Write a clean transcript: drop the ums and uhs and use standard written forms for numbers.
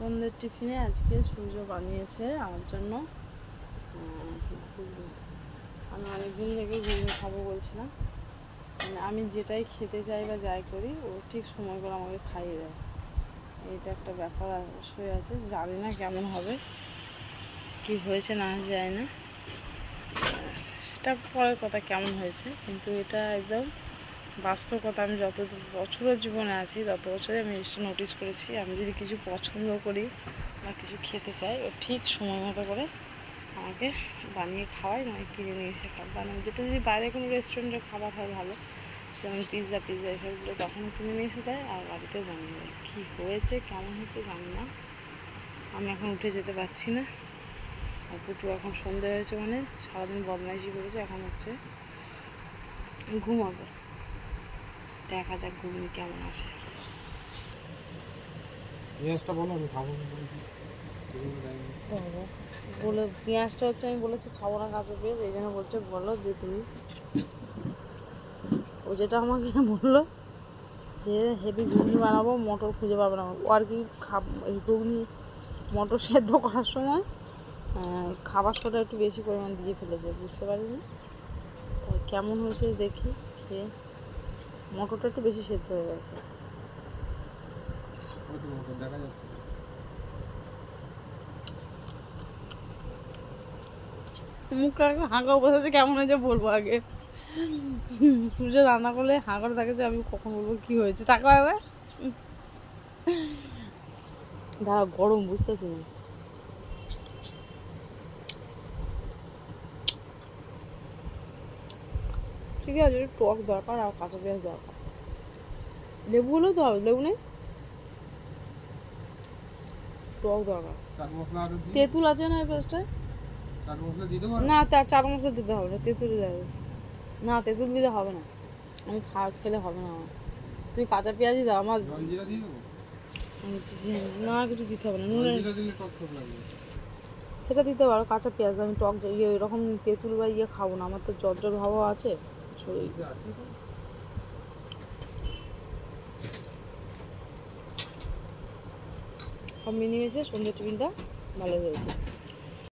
সন্ধ্যের টিফিনে আজকে সূর্য বানিয়েছে আমার জন্য ঘুগনি। আমি অনেকদিন থেকে ঘুগনি খাবো বলছিলাম, মানে আমি যেটাই খেতে চাই বা যাই করি ও ঠিক সময় করে আমাকে খাইয়ে দেয়। এইটা একটা ব্যাপার অবশ্যই আছে, জানি না কেমন হবে, কি হয়েছে না যায় না সেটা পরের কথা কেমন হয়েছে, কিন্তু এটা একদম বাস্তব কথা। আমি যত বছরের জীবনে আছি তত বছরে আমি জিনিসটা নোটিস করেছি, আমি যদি কিছু পছন্দ করি বা কিছু খেতে চাই ও ঠিক সময় মতো করে আমাকে বানিয়ে খাওয়াই, নয় কিনে নিয়ে এসে খাওয়া। বানানো যেটা যদি বাইরে কোনো রেস্টুরেন্টে খাবার হয় ভালো, যেমন পিৎজা এসবগুলো, তখন কিনে নিয়ে এসে দেয় আর বাড়িতেও বানিয়ে দেয়। কী হয়েছে কেমন হচ্ছে জানি না, আমি এখন উঠে যেতে পারছি না। আর পুটু এখন সন্ধে হয়েছে, মানে সারাদিন বদমাইশি করেছে, এখন হচ্ছে ঘুমাবে। দেখা যাক ঘুগনি কেমন আসে। পেঁয়াজটা বলো, আমি খাবো বলে পেঁয়াজটা হচ্ছে আমি বলেছি খাবো না কাঁচা পেঁয়াজ, এই জন্য বলছে বলো যে তুমি। ও যেটা আমাকে বললো যে হেভি ঘুগনি বানাবো, মটর খুঁজে পাবে না। ও আর কি এই ঘুগনি মটর সেদ্ধ করার সময় খাবার সোডা একটু বেশি পরিমাণ দিয়ে ফেলেছে, বুঝতে পারিনি। তাই কেমন হয়েছে দেখি খেয়ে। মটরটা একটু বেশি সেদ্ধ হয়ে গেছে। দেখা যাচ্ছে মুখটা হাঁকা বসেছে, কেমন হয়েছে বলবো আগে। সূর্য রান্না করলে হাঁকার থাকে যে আমি কখন বলবো কী হয়েছে, তাকে আগে দাঁড়া, গরম বুঝতে পারছি না। ঠিক আছে, টক দরকার আর কাঁচা পেঁয়াজ দরকার। লেবু হলেও তো হবে, লেবু নেই, টক দরকার। তেঁতুল আছে না এই পেঁয়াজটায়? না, তার চাট মশলা দিতে হবে না, তেঁতুল দিতে হবে না, তেঁতুল দিলে হবে না, আমি খেলে হবে না আমার। তুমি কাঁচা পেঁয়াজই দাও আমার। না কিছু দিতে হবে না, নুনের সেটা দিতে পারো, কাঁচা পেঁয়াজ। আমি টক এরকম তেঁতুল বা খাবো না, আমার তো জ্বর ভাবও আছে শরীর। সব মিনিমেশে সন্ধ্যের টিফিনটা ভালো হয়েছে।